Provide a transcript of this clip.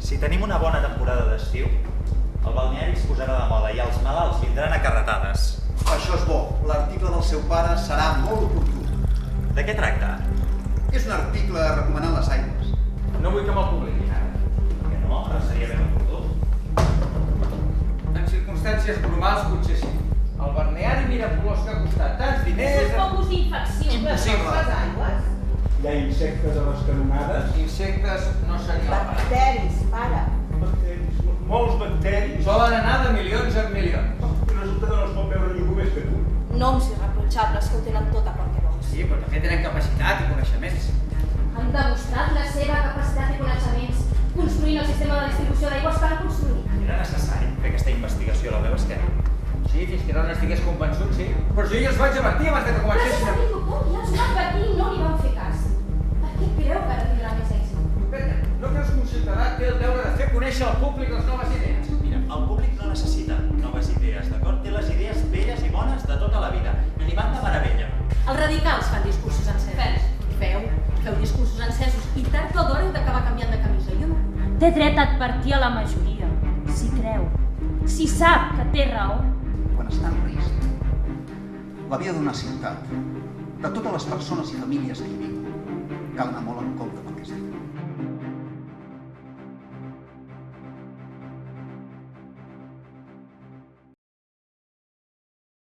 Si tenim una bona temporada d'estiu, el balneari es posarà de moda i els malalts vindran a carretades. Això és bo. L'article del seu pare serà molt oportú. De què tracta? És un article recomanant les aigües. No vull que me'l publiquin ara. Que no, ara seria ben oportú. En circumstàncies normals potser sí. El balneari Miraculós que ha costat tants diners... És focus d'infecció. Impossible. Les aigües. Hi ha insectes a les canonades? Insectes no seria el parat. Bacteris, pare. Bacteris, molts bacteris. Solen anar de milions en milions. I resulta que no es pot veure ningú més que tu. Noms irreprotxables que ho tenen tot a qualque bons. Sí, però també tenen capacitat i coneixements. Han demostrat la seva capacitat i coneixements construint el sistema de distribució d'aigües que han construït. Era necessari fer aquesta investigació a la meva esquena. Sí, fins que no n'estigués convençut, sí. Però si jo els vaig advertir abans que Però si comencessin s'ha dit por i els va advertir i no li van fer cas. Per què creu que ara tindrà més èxit? Espera, no creus que un ciutadà té el deure de fer conèixer al públic les noves idees? Mira, el públic no necessita noves idees, d'acord? Té les idees velles i bones de tota la vida. I li van de meravella. Els radicals fan discursos encesos. Feu discursos encesos i tard o d'hora heu d'acabar canviant de camisa. Jo no. Té dret a advertir a la majoria, si creu, si sap que té raó. Quan està en risc, la vida d'una ciutat, de totes les persones i famílies que hi viuen, cal anar molt en compte